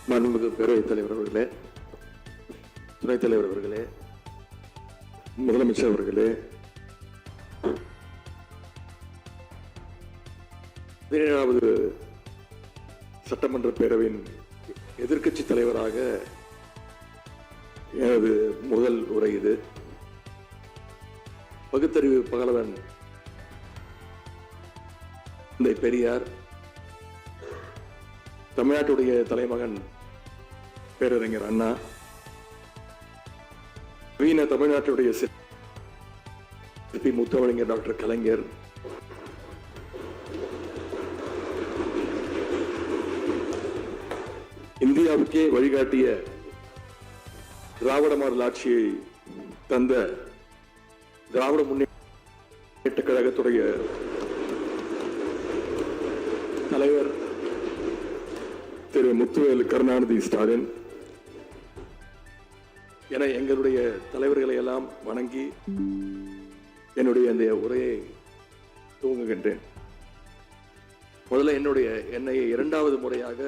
மாண்புமிகு பேரவைத் தலைவர் அவர்களே, துணைத் தலைவர் அவர்களே, முதலமைச்சர் அவர்களே, 17வது சட்டமன்ற பேரவையின் எதிர்க்கட்சி தலைவராக எனது முதல் உரை இது. பகுத்தறிவு பகலவன் தந்தை பெரியார், தமிழ்நாட்டுடைய தலைமகன் பேரறிஞர் அண்ணா, நவீன தமிழ்நாட்டுடைய சிற்பி முத்தமிழறிஞர் டாக்டர் கலைஞர், இந்தியாவுக்கே வழிகாட்டிய திராவிட மாடல் ஆட்சியை தந்த திராவிட முன்னேற்ற கழகத்துடைய தலைவர் திரு முத்துவேல் கருணாநிதி ஸ்டாலின் என எங்களுடைய தலைவர்களை எல்லாம் வணங்கி என்னுடைய இந்த உரையை துவங்குகின்றேன். முதல்ல என்னை 2வது முறையாக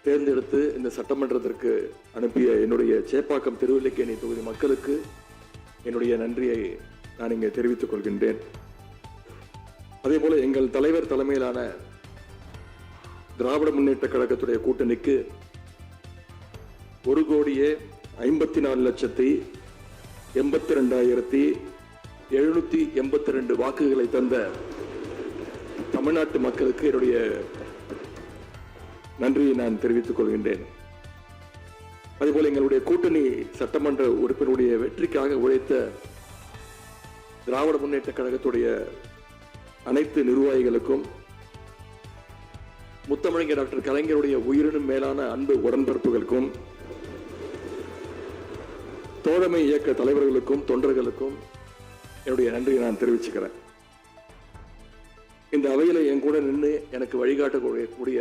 தேர்ந்தெடுத்து இந்த சட்டமன்றத்திற்கு அனுப்பிய என்னுடைய சேப்பாக்கம் திருவல்லிக்கேணி தொகுதி மக்களுக்கு என்னுடைய நன்றியை நான் இங்கே தெரிவித்துக் கொள்கின்றேன். அதே போல எங்கள் தலைவர் தலைமையிலான திராவிட முன்னேற்ற கழகத்துடைய கூட்டணிக்கு 1,84,82,782 வாக்குகளை தந்த தமிழ்நாட்டு மக்களுக்கு என்னுடைய நன்றியை நான் தெரிவித்துக் கொள்கின்றேன். அதேபோல எங்களுடைய கூட்டணி சட்டமன்ற உறுப்பினருடைய வெற்றிக்காக உழைத்த திராவிட முன்னேற்ற கழகத்துடைய அனைத்து நிர்வாகிகளுக்கும், முத்தமிழறிஞர் டாக்டர் கலைஞருடைய உயிரினும் மேலான அன்பு உடன்பிறப்புகளுக்கும், தோழமை இயக்க தலைவர்களுக்கும் தொண்டர்களுக்கும் என்னுடைய நன்றியை நான் தெரிவிச்சுக்கிறேன். இந்த அவையில என் கூட நின்று எனக்கு வழிகாட்டக்கூடிய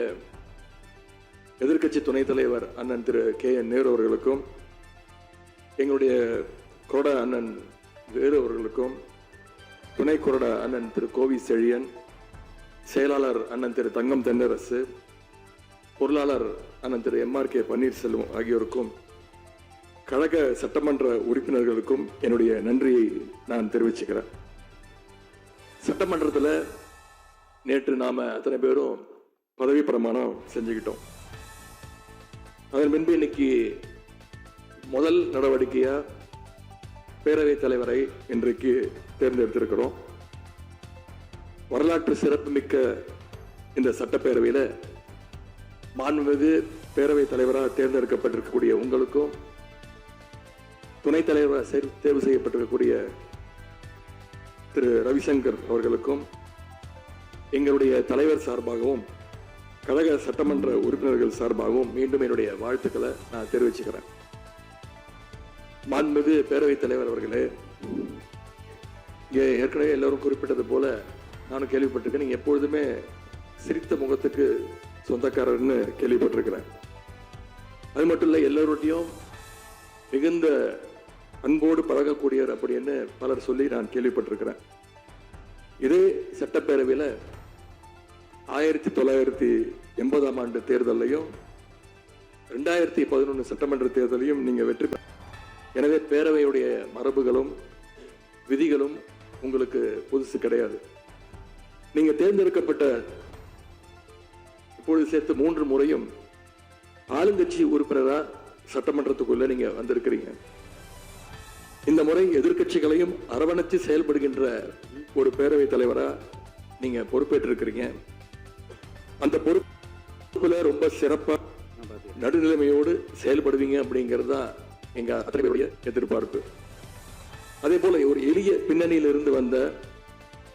எதிர்க்கட்சி துணைத் தலைவர் அண்ணன் திரு KN நேரு அவர்களுக்கும், எங்களுடைய கொறடா அண்ணன் வேறு அவர்களுக்கும், துணை கொறடா அண்ணன் திரு கோவி செழியன், செயலாளர் அண்ணன் திரு தங்கம் தென்னரசு, பொருளாளர் அண்ணன் திரு MRK பன்னீர்செல்வம் ஆகியோருக்கும், கழக சட்டமன்ற உறுப்பினர்களுக்கும் என்னுடைய நன்றியை நான் தெரிவிச்சுக்கிறேன். சட்டமன்றத்தில் நேற்று நாம அத்தனை பேரும் பதவி பிரமாணம் செஞ்சுக்கிட்டோம். அதன் பின்பு இன்னைக்கு முதல் நடவடிக்கையா பேரவைத் தலைவரை இன்றைக்கு தேர்ந்தெடுத்திருக்கிறோம். வரலாற்று சிறப்புமிக்க இந்த சட்டப்பேரவையில் மாண்புமிகு பேரவைத் தலைவராக தேர்ந்தெடுக்கப்பட்டிருக்கக்கூடிய உங்களுக்கும், துணைத் தலைவராக தேர்வு செய்யப்பட்டிருக்கக்கூடிய திரு ரவிசங்கர் அவர்களுக்கும், எங்களுடைய தலைவர் சார்பாகவும் கழக சட்டமன்ற உறுப்பினர்கள் சார்பாகவும் மீண்டும் என்னுடைய வாழ்த்துக்களை நான் தெரிவிச்சுக்கிறேன். மாண்புமிகு பேரவைத் தலைவர் அவர்களே, இங்கே ஏற்கனவே எல்லாரும் குறிப்பிட்டது போல நானும் கேள்விப்பட்டிருக்கேன். நீங்க எப்பொழுதுமே சிரித்த முகத்துக்கு சொந்தக்காரர்னு கேள்விப்பட்டிருக்கிறேன். அது மட்டும் இல்லை, எல்லோருடையும் மிகுந்த அன்போடு பழகக்கூடியவர் அப்படின்னு பலர் சொல்லி நான் கேள்விப்பட்டிருக்கிறேன். இதே சட்டப்பேரவையில் 1980ஆம் ஆண்டு தேர்தலையும் 2011 சட்டமன்ற தேர்தலையும் நீங்க வெற்றி பெற, எனவே பேரவையுடைய மரபுகளும் விதிகளும் உங்களுக்கு புதுசு கிடையாது. நீங்க தேர்ந்தெடுக்கப்பட்ட இப்பொழுது சேர்த்து 3 முறையும் ஆளுங்கட்சி உறுப்பினரா சட்டமன்றத்துக்குள்ள நீங்க வந்திருக்கிறீங்க. இந்த முறை எதிர்கட்சிகளையும் அரவணைச்சு செயல்படுகின்ற ஒரு பேரவைத் தலைவரா நீங்க பொறுப்பேற்றிருக்கிறீங்க. அந்த பொறுப்புல ரொம்ப சிறப்பா நடுநிலைமையோடு செயல்படுவீங்க அப்படிங்கிறது தான் எங்க அத்தனையுடைய எதிர்பார்ப்பு. அதே போல ஒரு எளிய பின்னணியிலிருந்து வந்த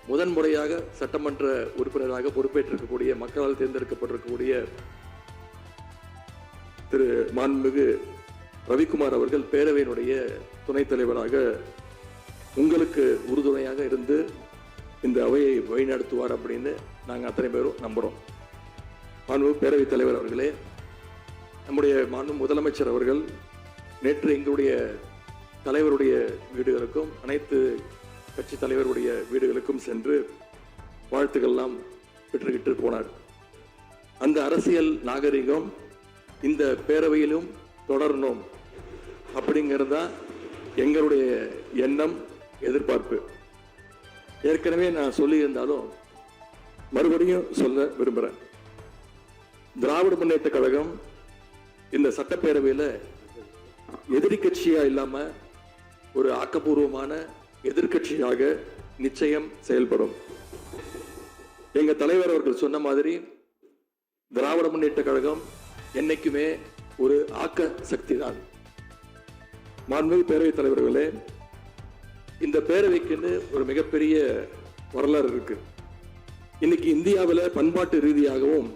முதன்முறையாக சட்டமன்ற உறுப்பினராக பொறுப்பேற்றிருக்கக்கூடிய, மக்களால் தேர்ந்தெடுக்கப்பட்டிருக்கக்கூடிய திரு மாண்புமிகு ரவிக்குமார் அவர்கள் பேரவையினுடைய துணைத் தலைவராக உங்களுக்கு உறுதுணையாக இருந்து இந்த அவையை வழிநடத்துவார் அப்படின்னு நாங்கள் அத்தனை பேரும் நம்புறோம். மாண்புமிகு பேரவைத் தலைவர் அவர்களே, நம்முடைய மாண்பு முதலமைச்சர் அவர்கள் நேற்று எங்களுடைய தலைவருடைய வீடுகளுக்கும் அனைத்து கட்சி தலைவருடைய வீடுகளுக்கும் சென்று வாழ்த்துக்கள்லாம் பெற்றுக்கிட்டு போனார். அந்த அரசியல் நாகரிகம் இந்த பேரவையிலும் தொடரணும் அப்படிங்கிறது தான் எங்களுடைய எண்ணம், எதிர்பார்ப்பு. ஏற்கனவே நான் சொல்லியிருந்தாலும் மறுபடியும் சொல்ல விரும்புகிறேன். திராவிட முன்னேற்ற கழகம் இந்த சட்டப்பேரவையில் எதிரி கட்சியா இல்லாம ஒரு ஆக்கப்பூர்வமான எதிர்கட்சியாக நிச்சயம் செயல்படும். எங்க தலைவர் அவர்கள் சொன்ன மாதிரி திராவிட முன்னேற்ற கழகம் என்னைக்குமே ஒரு ஆக்க சக்தி தான். மாண்புமிகு பேரவைத் தலைவர்களே, இந்த பேரவைக்குன்னு ஒரு மிகப்பெரிய வரலாறு இருக்கு. இன்னைக்கு இந்தியாவில் பண்பாட்டு ரீதியாகவும்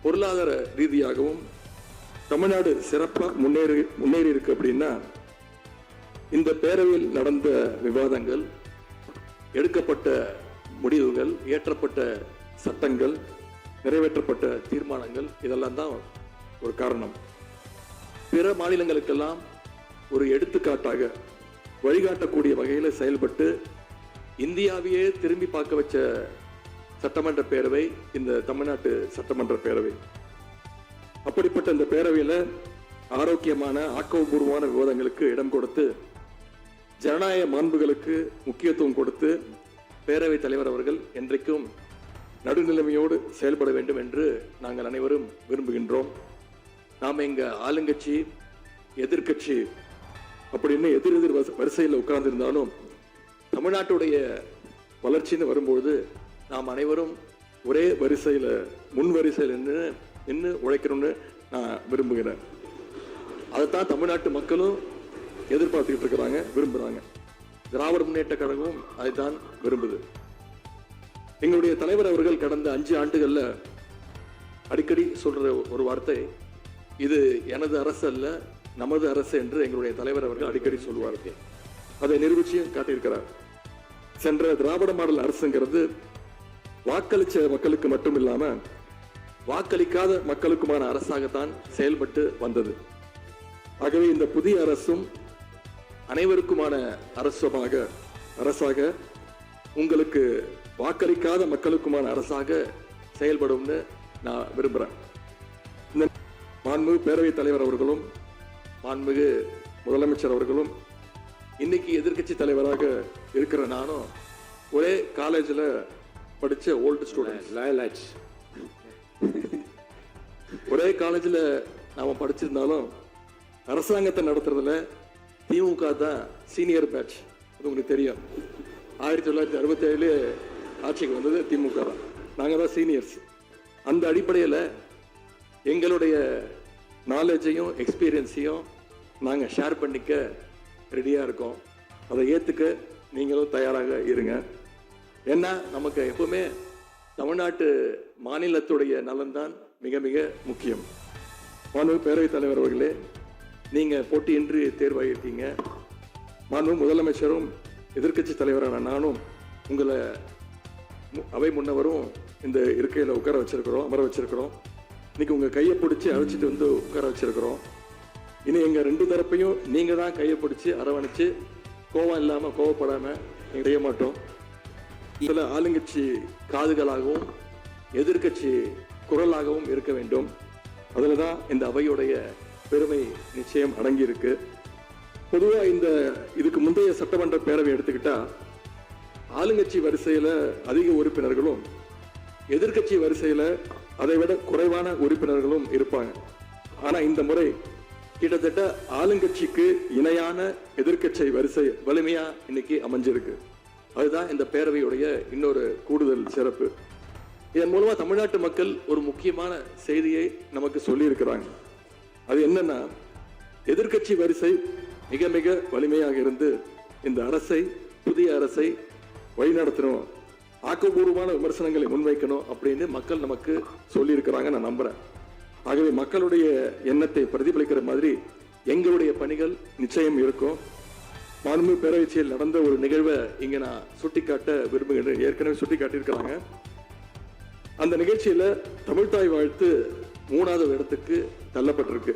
பொருளாதார ரீதியாகவும் தமிழ்நாடு சிறப்பாக முன்னேறி இருக்கு. அப்படின்னா இந்த பேரவையில் நடந்த விவாதங்கள், எடுக்கப்பட்ட முடிவுகள், இயற்றப்பட்ட சட்டங்கள், நிறைவேற்றப்பட்ட தீர்மானங்கள், இதெல்லாம் தான் ஒரு காரணம். பிற மாநிலங்களுக்கெல்லாம் ஒரு எடுத்துக்காட்டாக வழிகாட்டக்கூடிய வகையில் செயல்பட்டு இந்தியாவையே திரும்பி பார்க்க வச்ச சட்டமன்ற பேரவை இந்த தமிழ்நாட்டு சட்டமன்ற பேரவை. அப்படிப்பட்ட இந்த பேரவையில் ஆரோக்கியமான ஆக்கப்பூர்வமான விவாதங்களுக்கு இடம் கொடுத்து ஜனநாயக மாண்புகளுக்கு முக்கியத்துவம் கொடுத்து பேரவைத் தலைவர் அவர்கள் என்றைக்கும் நடுநிலைமையோடு செயல்பட வேண்டும் என்று நாங்கள் அனைவரும் விரும்புகின்றோம். நாம் எங்க ஆளுங்கட்சி எதிர்கட்சி அப்படின்னு எதிர் வரிசையில் உட்கார்ந்திருந்தாலும் தமிழ்நாட்டுடைய வளர்ச்சின்னு வரும்போது நாம் அனைவரும் ஒரே வரிசையில் முன் வரிசையில் நின்று உழைக்கணும்னு நான் விரும்புகிறேன். அதைத்தான் தமிழ்நாட்டு மக்களும் எதிர்பார்த்துக்கிட்டு இருக்கிறாங்க, விரும்புகிறாங்க. திராவிட முன்னேற்ற கழகமும் அதைத்தான் விரும்புது. எங்களுடைய தலைவர் அவர்கள் கடந்த 5 ஆண்டுகள்ல அடிக்கடி சொல்ற ஒரு வார்த்தை, இது எனது அரசு அல்ல, நமது அரசு என்று எங்களுடைய தலைவர் அவர்கள் அடிக்கடி சொல்லுவார். அதை நிரூபிச்சு காட்டியிருக்கிறார். சென்ற திராவிட மாடல் அரசுங்கிறது வாக்களிச்ச மக்களுக்கு மட்டும் இல்லாம வாக்களிக்காத மக்களுக்குமான அரசாகத்தான் செயல்பட்டு வந்தது. ஆகவே இந்த புதிய அரசும் அனைவருக்குமான அரசாக உங்களுக்கு வாக்களிக்காத மக்களுக்குமான அரசாக செயல்படும்னு நான் விரும்புகிறேன். இந்த மாண்புமிகு பேரவைத் தலைவர் அவர்களும் மாண்புமிகு முதலமைச்சர் அவர்களும் இன்னைக்கு எதிர்கட்சி தலைவராக இருக்கிற நானும் ஒரே காலேஜில் படித்த ஓல்டு ஸ்டூடெண்ட். ஒரே காலேஜில் நாம் படிச்சிருந்தாலும் அரசாங்கத்தை நடத்துறதுல திமுக தான் சீனியர் பேட்ச். அது உங்களுக்கு தெரியும். 1967 ஆட்சிக்கு வந்தது திமுக தான். நாங்கள் தான் சீனியர்ஸ். அந்த அடிப்படையில் எங்களுடைய நாலேஜையும் எக்ஸ்பீரியன்ஸையும் நாங்கள் ஷேர் பண்ணிக்க ரெடியாக இருக்கோம். அதை ஏற்றுக்க நீங்களும் தயாராக இருங்க. ஏன்னா நமக்கு எப்பவுமே தமிழ்நாட்டு மாநிலத்துடைய நலன்தான் மிக மிக முக்கியம். மாண்புமிகு பேரவைத் தலைவர் அவர்களே, நீங்கள் போட்டியின்றி தேர்வாகியிருக்கீங்க. மாண்புமிகு முதலமைச்சரும் எதிர்கட்சி தலைவரான நானும் உங்களை அவை முன்னவரும் இந்த இருக்கையில் அமர வச்சிருக்கிறோம். இன்னைக்கு உங்கள் கையை பிடிச்சி அழைச்சிட்டு வந்து உட்கார வச்சிருக்கிறோம். இனி எங்கள் 2 தரப்பையும் நீங்கள் தான் கையை பிடிச்சி அரவணைச்சு கோவம் இல்லாமல் கோவப்படாமல் செய்ய மாட்டோம். இதில் ஆளுங்கட்சி காதுகளாகவும் எதிர்கட்சி குரலாகவும் இருக்க வேண்டும். அதில் தான் இந்த அவையுடைய பெருமை நிச்சயம் அடங்கியிருக்கு. பொதுவாக இதுக்கு முந்தைய சட்டமன்ற பேரவை எடுத்துக்கிட்டா ஆளுங்கட்சி வரிசையில் அதிக உறுப்பினர்களும் எதிர்கட்சி வரிசையில் அதை விட குறைவான உறுப்பினர்களும் இருப்பாங்க. ஆனால் இந்த முறை கிட்டத்தட்ட ஆளுங்கட்சிக்கு இணையான எதிர்கட்சி வரிசை வலிமையா இன்னைக்கு அமைஞ்சிருக்கு. அதுதான் இந்த பேரவையுடைய இன்னொரு கூடுதல் சிறப்பு. இதன் மூலமா தமிழ்நாட்டு மக்கள் ஒரு முக்கியமான செய்தியை நமக்கு சொல்லி இருக்கிறாங்க. அது என்னன்னா, எதிர்கட்சி வரிசை மிக மிக வலிமையாக இருந்து இந்த அரசை, புதிய அரசை வழிநடத்தணும், ஆக்கப்பூர்வமான விமர்சனங்களை முன்வைக்கணும் அப்படின்னு மக்கள் நமக்கு சொல்லி இருக்கிறாங்க. நான் நம்புறேன். ஆகவே மக்களுடைய எண்ணத்தை பிரதிபலிக்கிற மாதிரி எங்களுடைய பணிகள் நிச்சயம் இருக்கும். மாண்புமிகு பேரவையில் நடந்த ஒரு நிகழ்வை இங்க நான் சுட்டிக்காட்ட விரும்புகிறேன். ஏற்கனவே சுட்டி காட்டியிருக்கிறாங்க. அந்த நிகழ்ச்சியில தமிழ்தாய் வாழ்த்து 3வது இடத்துக்கு தள்ளப்பட்டிருக்கு.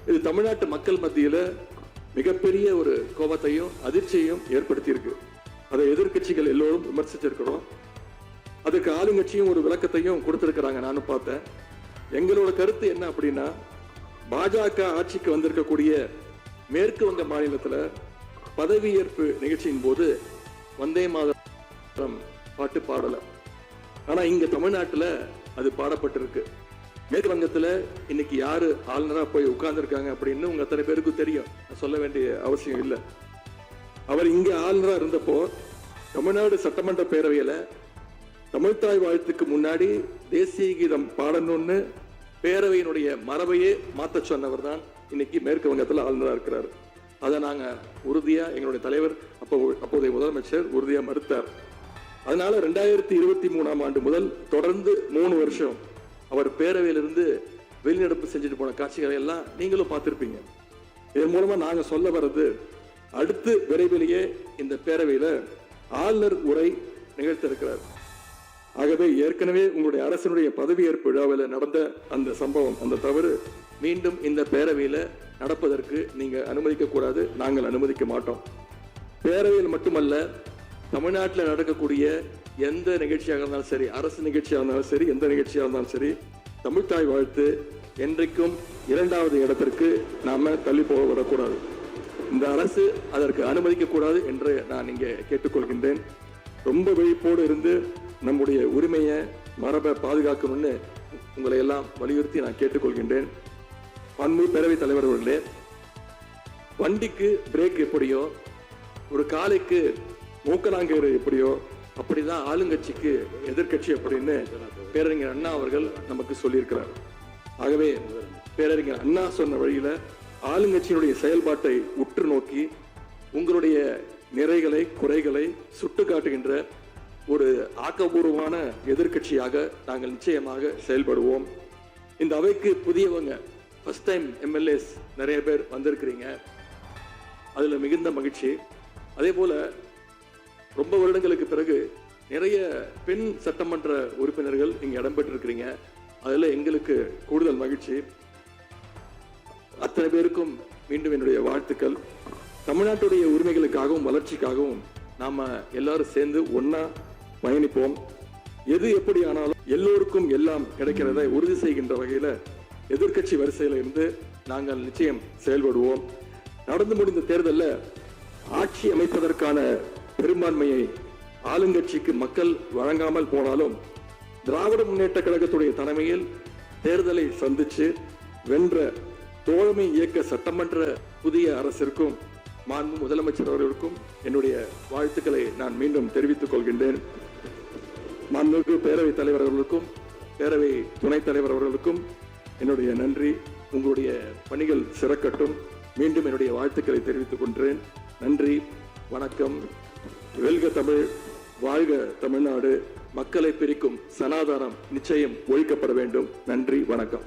இது தமிழ்நாட்டு மக்கள் மத்தியில மிகப்பெரிய ஒரு கோபத்தையும் அதிர்ச்சியையும் ஏற்படுத்தியிருக்கு. அதை எதிர்கட்சிகள் எல்லோரும் விமர்சிச்சிருக்கிறோம். அதுக்கு ஆளுங்கட்சியும் ஒரு விளக்கத்தையும் கொடுத்திருக்கிறாங்க. நானும் பார்த்தேன். எங்களோட கருத்து என்ன அப்படின்னா, பாஜக ஆட்சிக்கு வந்திருக்கக்கூடிய மேற்கு வங்க மாநிலத்தில் பதவியேற்பு நிகழ்ச்சியின் போது வந்தே மாதரம் பாட்டு பாடல. ஆனா இங்க தமிழ்நாட்டில் அது பாடப்பட்டிருக்கு. மேற்கு வங்கத்தில் இன்னைக்கு யாரு ஆளுநரா போய் உட்கார்ந்துருக்காங்க அப்படின்னு உங்க அத்தனை பேருக்கும் தெரியும், சொல்ல வேண்டிய அவசியம் இல்லை. அவர் இங்க ஆளுநரா இருந்தப்போ தமிழ்நாடு சட்டமன்ற பேரவையில தமிழ்த்தாய் வாழ்த்துக்கு முன்னாடி தேசிய கீதம் பாடணும்னு பேரவையினுடைய மரபையே மாற்ற சொன்னவர் தான் இன்னைக்கு மேற்கு வங்கத்தில் ஆளுநராக இருக்கிறார். அதை நாங்க உறுதியா எங்களுடைய தலைவர் அப்போதைய முதலமைச்சர் உறுதியா மறுத்தார். அதனால 2023ஆம் ஆண்டு முதல் தொடர்ந்து 3 வருஷம் அவர் பேரவையிலிருந்து வெளிநடப்பு செஞ்சுட்டு போன காட்சிகளை எல்லாம் நீங்களும் பார்த்திருப்பீங்க. இதன் மூலமா நாங்க சொல்ல வர்றது, அடுத்து விரைவிலேயே இந்த பேரவையில ஆளுநர் உரை நிகழ்த்த இருக்கிறார். ஆகவே ஏற்கனவே உங்களுடைய அரசினுடைய பதவியேற்பு விழாவில் நடந்த அந்த சம்பவம், அந்த தவறு மீண்டும் இந்த பேரவையில் நடப்பதற்கு நீங்க அனுமதிக்க கூடாது, நாங்கள் அனுமதிக்க மாட்டோம். பேரவையில் மட்டுமல்ல, தமிழ்நாட்டில் நடக்கக்கூடிய எந்த நிகழ்ச்சியாக இருந்தாலும் சரி, அரசு நிகழ்ச்சியாக இருந்தாலும் சரி, எந்த நிகழ்ச்சியாக இருந்தாலும் சரி, தமிழ்த்தாய் வாழ்த்து என்றைக்கும் 2வது இடத்திற்கு நாம தள்ளி போக விடக்கூடாது. இந்த அரசு அதற்கு அனுமதிக்க கூடாது என்று நான் இங்கே கேட்டுக்கொள்கின்றேன். ரொம்ப விழிப்போடு இருந்து நம்முடைய உரிமையை மரபை பாதுகாக்கணும்னு உங்களை எல்லாம் வலியுறுத்தி நான் கேட்டுக்கொள்கின்றேன். அன்பு பேரவைத் தலைவர் அவர்களே, வண்டிக்கு பிரேக் எப்படியோ, ஒரு காலைக்கு மூக்கனாங்கயிறு எப்படியோ, அப்படிதான் ஆளுங்கட்சிக்கு எதிர்கட்சி அப்படின்னு பேரறிஞர் அண்ணா அவர்கள் நமக்கு சொல்லியிருக்கிறார். ஆகவே பேரறிஞர் அண்ணா சொன்ன வழியில ஆளுங்கட்சியினுடைய செயல்பாட்டை உற்று நோக்கி உங்களுடைய நிறைகளை குறைகளை சுட்டு காட்டுகின்ற ஒரு ஆக்கப்பூர்வமான எதிர்கட்சியாக நாங்கள் நிச்சயமாக செயல்படுவோம். இந்த அவைக்கு புதியவங்க, ஃபர்ஸ்ட் டைம் எம்எல்ஏஸ் நிறைய பேர் வந்திருக்கிறீங்க, அதுல மிகுந்த மகிழ்ச்சி. அதே போல ரொம்ப வருடங்களுக்கு பிறகு நிறைய பெண் சட்டமன்ற உறுப்பினர்கள் இங்க இடம்பெற்றிருக்கிறீங்க, அதுல எங்களுக்கு கூடுதல் மகிழ்ச்சி. அத்தனை பேருக்கும் மீண்டும் என்னுடைய வாழ்த்துக்கள். தமிழ்நாட்டுடைய உரிமைகளுக்காகவும் வளர்ச்சிக்காகவும் நாம எல்லாரும் சேர்ந்து ஒன்னா பயணிப்போம். எது எப்படி ஆனாலும் எல்லோருக்கும் எல்லாம் கிடைக்கிறதை உறுதி செய்கின்ற வகையில எதிர்கட்சி வரிசையில இருந்து நாங்கள் நிச்சயம் செயல்படுவோம். நடந்து முடிந்த தேர்தலில் ஆட்சி அமைப்பதற்கான பெரும்பான்மையை ஆளுங்கட்சிக்கு மக்கள் வழங்காமல் போனாலும் திராவிட முன்னேற்ற கழகத்துடைய தலைமையில் தேர்தலை சந்திச்சு வென்ற தோழமை இயக்க சட்டமன்ற புதிய அரசிற்கும் மாண்பு முதலமைச்சர் அவர்களுக்கும் என்னுடைய வாழ்த்துக்களை நான் மீண்டும் தெரிவித்துக் கொள்கின்றேன். மாண்புமிகு பேரவைத் தலைவர் அவர்களுக்கும் பேரவை துணைத் தலைவர் அவர்களுக்கும் என்னுடைய நன்றி. உங்களுடைய பணிகள் சிறக்கட்டும். மீண்டும் என்னுடைய வாழ்த்துக்களை தெரிவித்துக் கொள்கிறேன். நன்றி, வணக்கம். வெல்க தமிழ், வாழ்க தமிழ்நாடு. மக்களை பிரிக்கும் சனாதானம் நிச்சயம் ஒழிக்கப்பட வேண்டும். நன்றி, வணக்கம்.